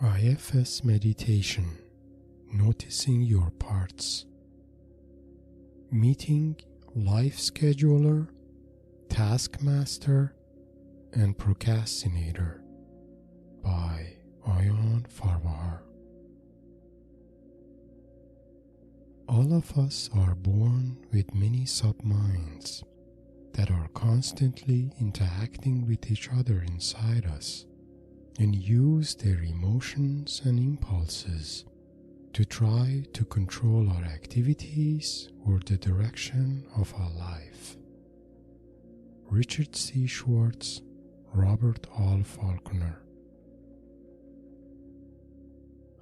IFS Meditation, Noticing Your Parts. Meeting Life Scheduler, Taskmaster, and Procrastinator by Aion, Farvahar. All of us are born with many subminds that are constantly interacting with each other inside us and use their emotions and impulses to try to control our activities or the direction of our life. Richard C. Schwartz, Robert R. Faulkner.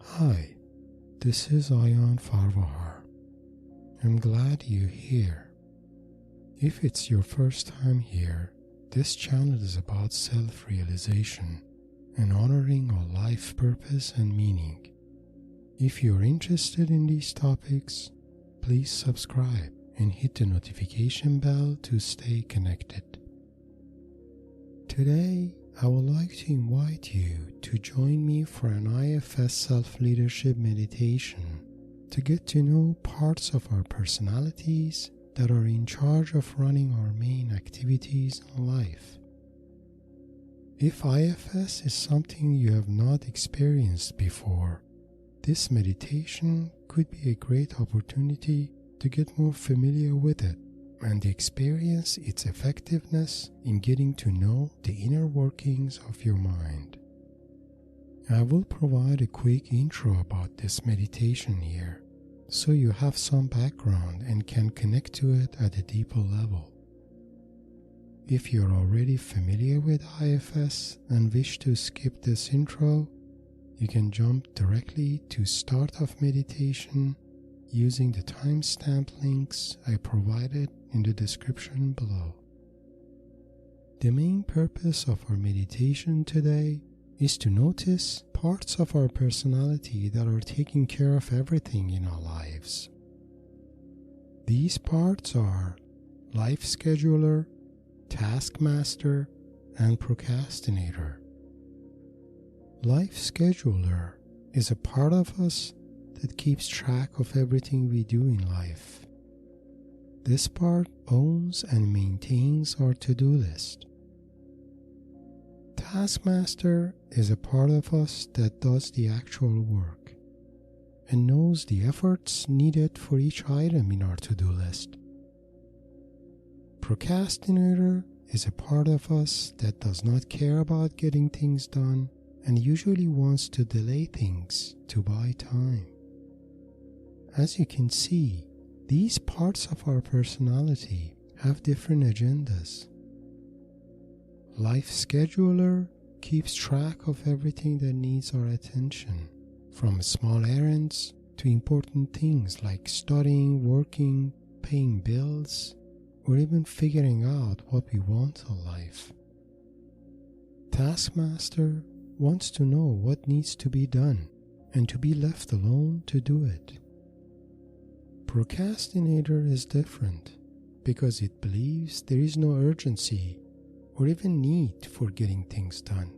Hi, this is Aion Farvahar. I'm glad you're here. If it's your first time here, this channel is about self-realization and honoring our life purpose and meaning. If you're interested in these topics, please subscribe and hit the notification bell to stay connected. Today, I would like to invite you to join me for an IFS self-leadership meditation to get to know parts of our personalities that are in charge of running our main activities in life. If IFS is something you have not experienced before, this meditation could be a great opportunity to get more familiar with it and experience its effectiveness in getting to know the inner workings of your mind. I will provide a quick intro about this meditation here, so you have some background and can connect to it at a deeper level. If you're already familiar with IFS and wish to skip this intro, you can jump directly to Start of Meditation using the timestamp links I provided in the description below. The main purpose of our meditation today is to notice parts of our personality that are taking care of everything in our lives. These parts are Life Scheduler, Taskmaster, and Procrastinator. Life Scheduler is a part of us that keeps track of everything we do in life. This part owns and maintains our to-do list. Taskmaster is a part of us that does the actual work and knows the efforts needed for each item in our to-do list. Procrastinator is a part of us that does not care about getting things done and usually wants to delay things to buy time. As you can see, these parts of our personality have different agendas. Life Scheduler keeps track of everything that needs our attention, from small errands to important things like studying, working, paying bills, or even figuring out what we want in life. Taskmaster wants to know what needs to be done and to be left alone to do it. Procrastinator is different because it believes there is no urgency or even need for getting things done.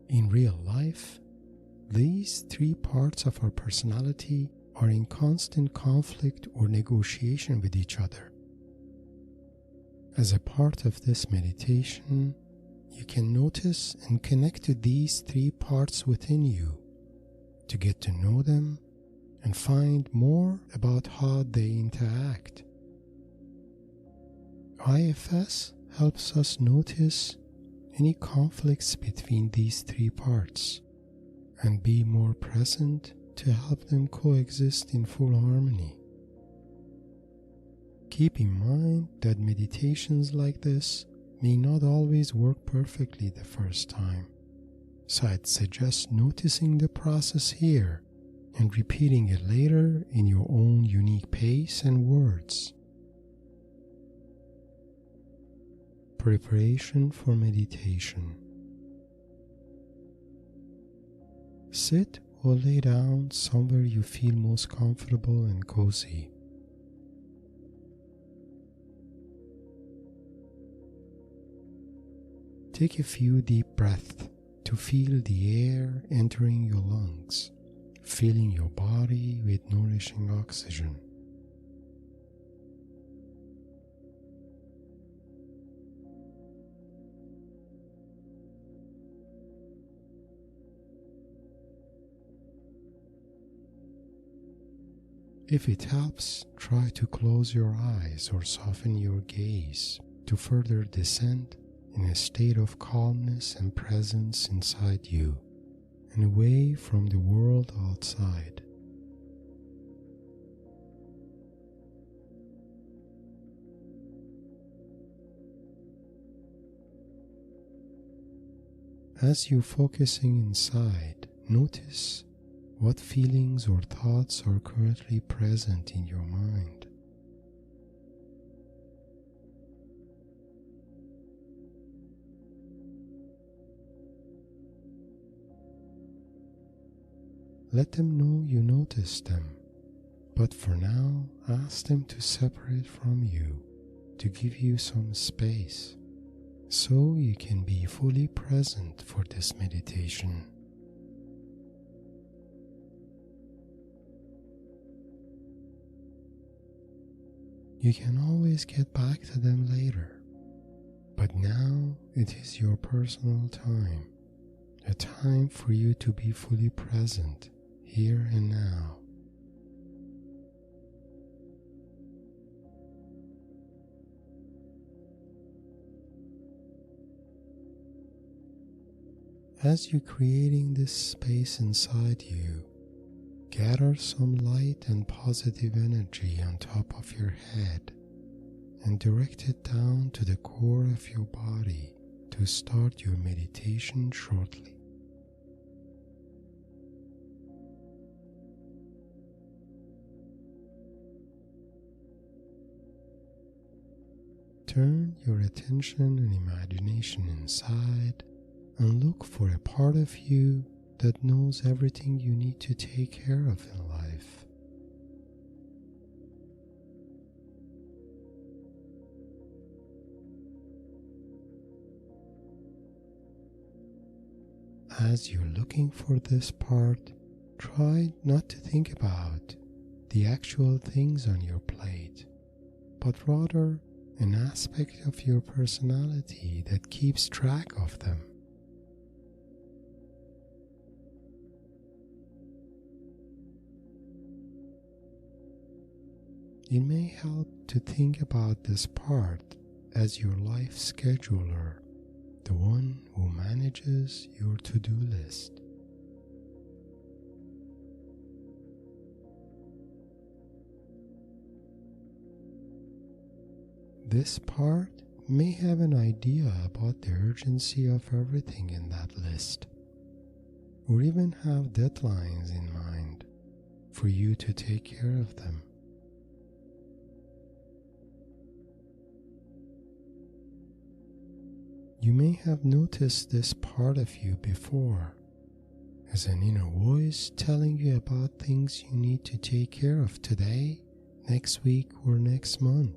In real life, these three parts of our personality are in constant conflict or negotiation with each other. As a part of this meditation, you can notice and connect to these three parts within you to get to know them and find more about how they interact. IFS helps us notice any conflicts between these three parts and be more present to help them coexist in full harmony. Keep in mind that meditations like this may not always work perfectly the first time, so I'd suggest noticing the process here and repeating it later in your own unique pace and words. Preparation for meditation. Sit or lay down somewhere you feel most comfortable and cozy. Take a few deep breaths to feel the air entering your lungs, filling your body with nourishing oxygen. If it helps, try to close your eyes or soften your gaze to further descend in a state of calmness and presence inside you and away from the world outside. As you're focusing inside, notice what feelings or thoughts are currently present in your mind. Let them know you notice them, but for now, ask them to separate from you to give you some space so you can be fully present for this meditation. You can always get back to them later, but now it is your personal time, a time for you to be fully present here and now. As you're creating this space inside you, gather some light and positive energy on top of your head and direct it down to the core of your body to start your meditation shortly. Turn your attention and imagination inside and look for a part of you that knows everything you need to take care of in life. As you're looking for this part, try not to think about the actual things on your plate, but rather an aspect of your personality that keeps track of them. It may help to think about this part as your life scheduler, the one who manages your to-do list. This part may have an idea about the urgency of everything in that list, or even have deadlines in mind for you to take care of them. You may have noticed this part of you before as an inner voice telling you about things you need to take care of today, next week, or next month.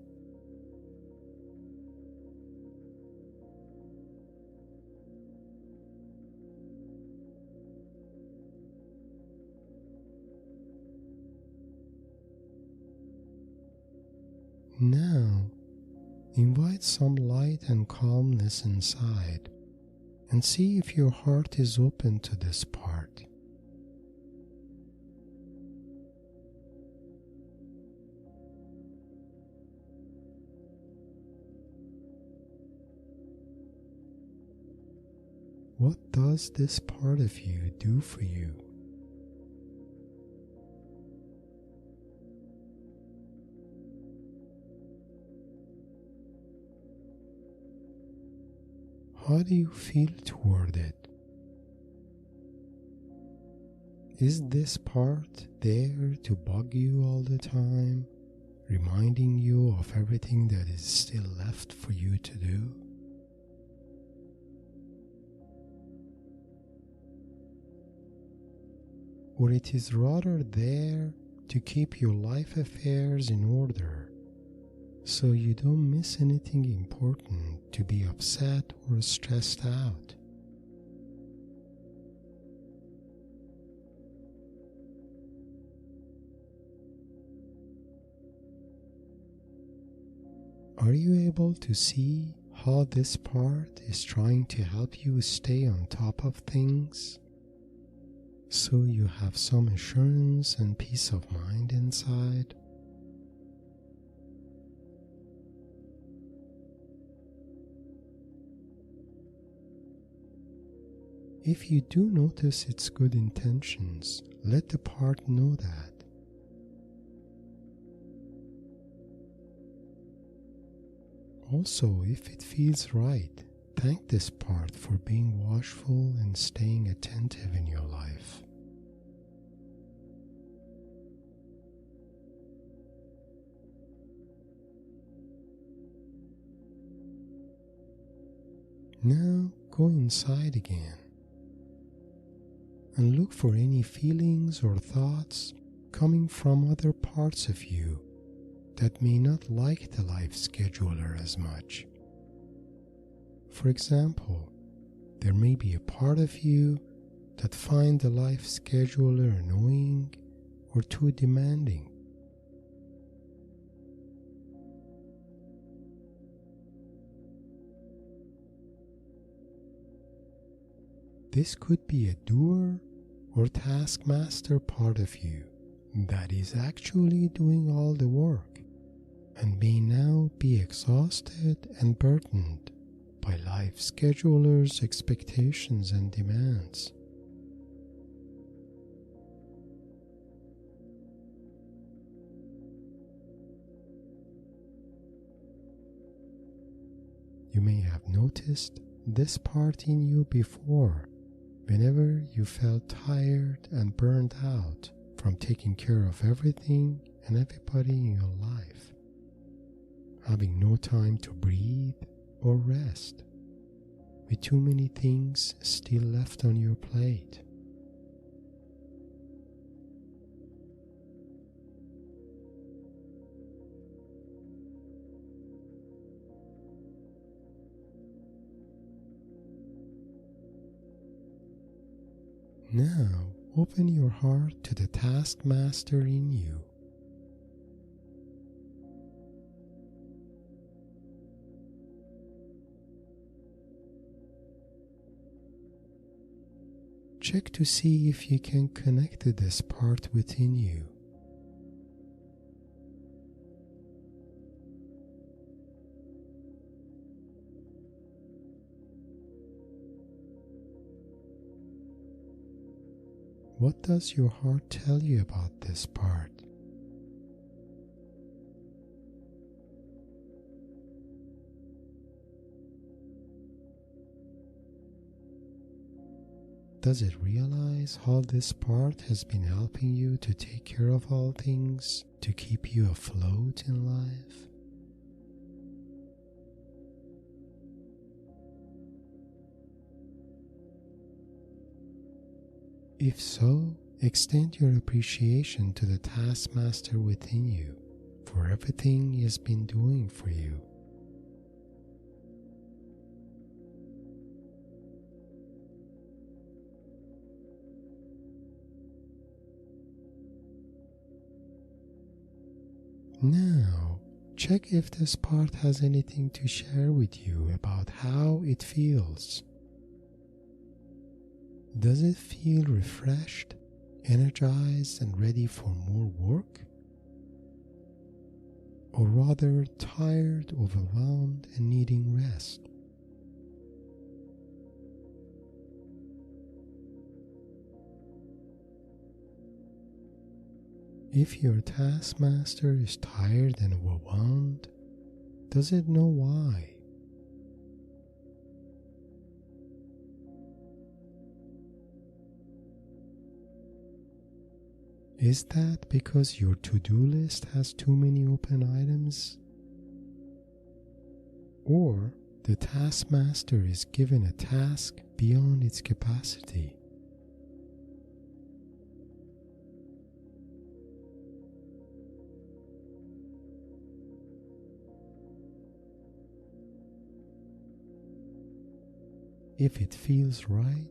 Now, invite some light and calmness inside and see if your heart is open to this part. What does this part of you do for you? How do you feel toward it? Is this part there to bug you all the time, reminding you of everything that is still left for you to do? Or it is rather there to keep your life affairs in order, so you don't miss anything important to be upset or stressed out? Are you able to see how this part is trying to help you stay on top of things, so you have some assurance and peace of mind inside? If you do notice its good intentions, let the part know that. Also, if it feels right, thank this part for being watchful and staying attentive in your life. Now go inside again and look for any feelings or thoughts coming from other parts of you that may not like the life scheduler as much. For example, there may be a part of you that find the life scheduler annoying or too demanding. This could be a doer or taskmaster part of you that is actually doing all the work and may now be exhausted and burdened by life schedulers' expectations and demands. You may have noticed this part in you before, whenever you felt tired and burned out from taking care of everything and everybody in your life, having no time to breathe or rest, with too many things still left on your plate. Now open your heart to the Taskmaster in you. Check to see if you can connect to this part within you. What does your heart tell you about this part? Does it realize how this part has been helping you to take care of all things, to keep you afloat in life? If so, extend your appreciation to the Taskmaster within you for everything he has been doing for you. Now, check if this part has anything to share with you about how it feels. Does it feel refreshed, energized, and ready for more work? Or rather tired, overwhelmed, and needing rest? If your Taskmaster is tired and overwhelmed, does it know why? Is that because your to-do list has too many open items? Or the Taskmaster is given a task beyond its capacity? If it feels right,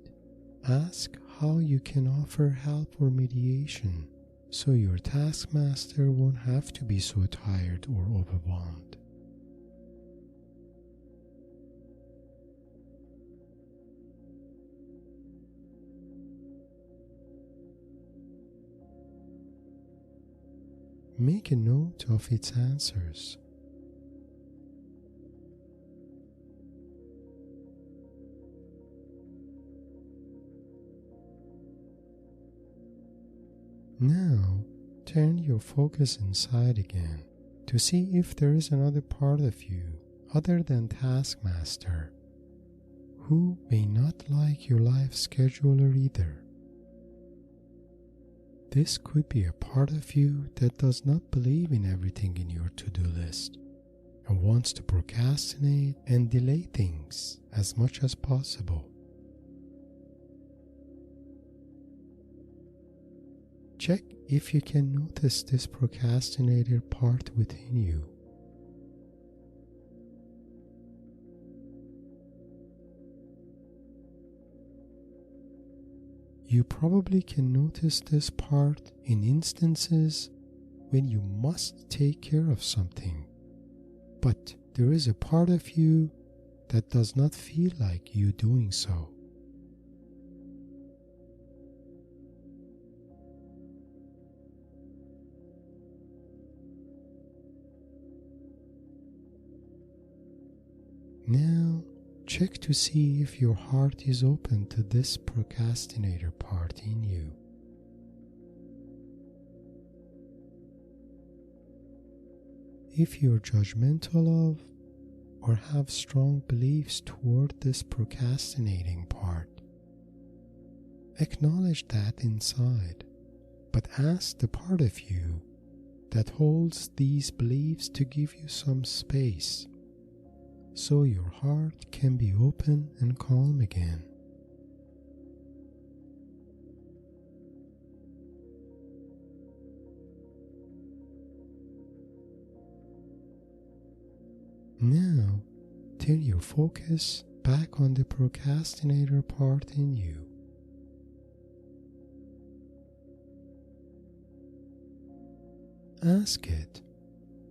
ask how you can offer help or mediation so your Taskmaster won't have to be so tired or overwhelmed. make a note of its answers. Now, turn your focus inside again to see if there is another part of you other than Taskmaster who may not like your life scheduler either. This could be a part of you that does not believe in everything in your to-do list and wants to procrastinate and delay things as much as possible. Check if you can notice this procrastinator part within you. You probably can notice this part in instances when you must take care of something, but there is a part of you that does not feel like you doing so. Now, check to see if your heart is open to this procrastinator part in you. If you're judgmental of or have strong beliefs toward this procrastinating part, acknowledge that inside, but ask the part of you that holds these beliefs to give you some space, so your heart can be open and calm again. Now, turn your focus back on the procrastinator part in you. Ask it,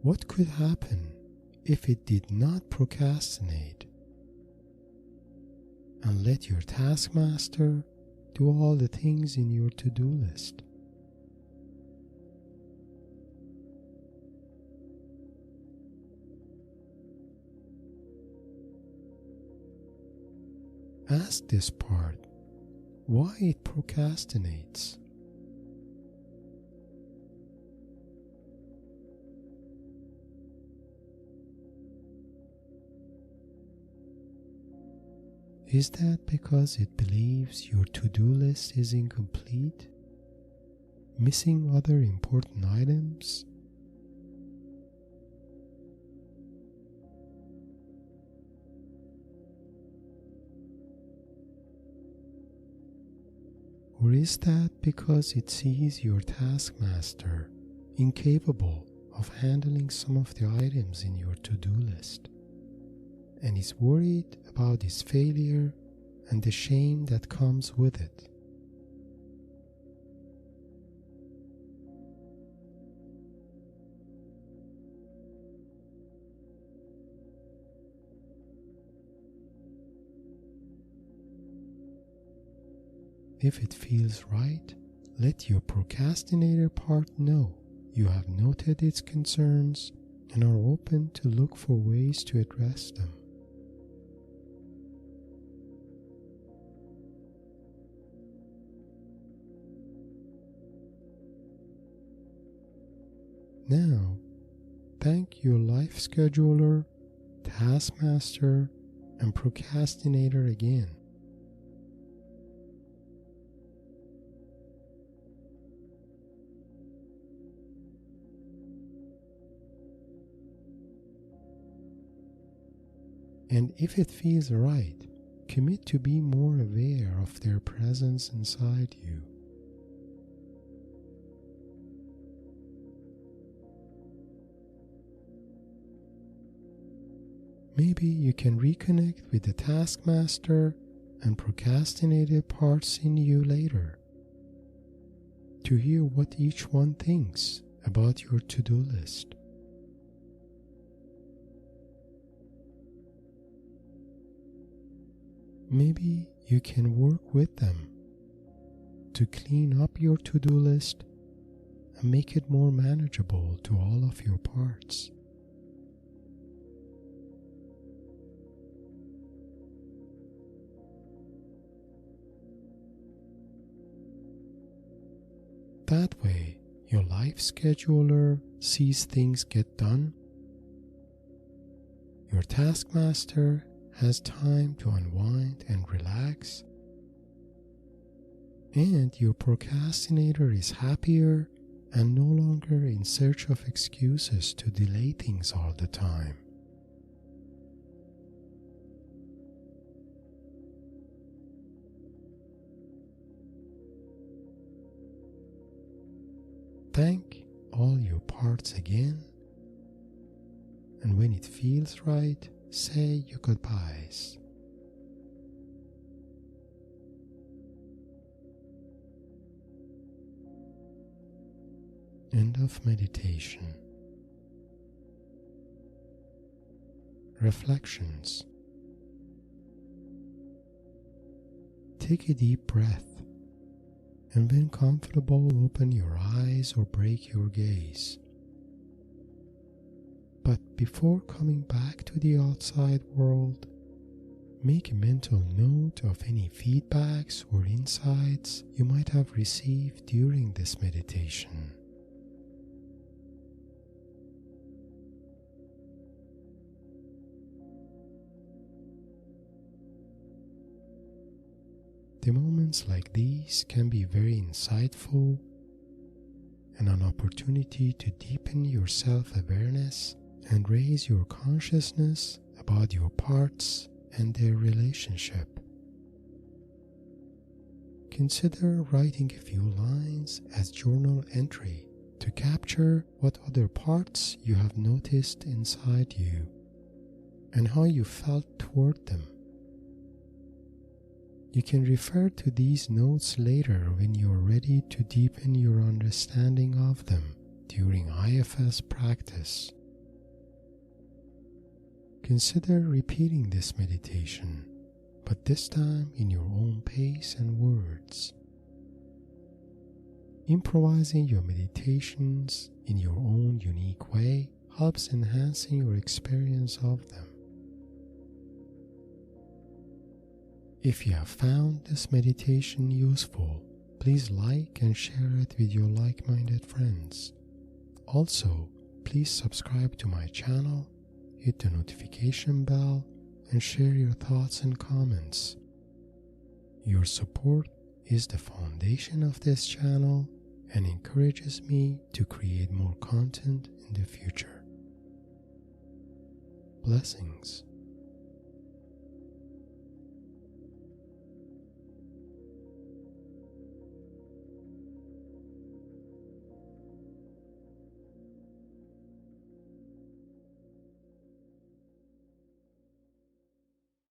what could happen if it did not procrastinate? And let your Taskmaster do all the things in your to-do list. Ask this part why it procrastinates. Is that because it believes your to-do list is incomplete, missing other important items? Or is that because it sees your Taskmaster incapable of handling some of the items in your to-do list, and is worried about his failure and the shame that comes with it? If it feels right, let your procrastinator part know you have noted its concerns and are open to look for ways to address them. Now, thank your life scheduler, Taskmaster, and procrastinator again. And if it feels right, commit to be more aware of their presence inside you. Maybe you can reconnect with the Taskmaster and procrastinator parts in you later to hear what each one thinks about your to-do list. Maybe you can work with them to clean up your to-do list and make it more manageable to all of your parts. That way, your life scheduler sees things get done. Your Taskmaster has time to unwind and relax. And your Procrastinator is happier and no longer in search of excuses to delay things all the time. Thank all your parts again, and when it feels right, say your goodbyes. End of meditation. Reflections. Take a deep breath, and when comfortable, open your eyes or break your gaze. But before coming back to the outside world, make a mental note of any feedbacks or insights you might have received during this meditation. The moments like these can be very insightful and an opportunity to deepen your self-awareness and raise your consciousness about your parts and their relationship. Consider writing a few lines as journal entry to capture what other parts you have noticed inside you and how you felt toward them. You can refer to these notes later when you are ready to deepen your understanding of them during IFS practice. Consider repeating this meditation, but this time in your own pace and words. Improvising your meditations in your own unique way helps enhancing your experience of them. If you have found this meditation useful, please like and share it with your like-minded friends. Also, please subscribe to my channel, hit the notification bell, and share your thoughts and comments. Your support is the foundation of this channel and encourages me to create more content in the future. Blessings.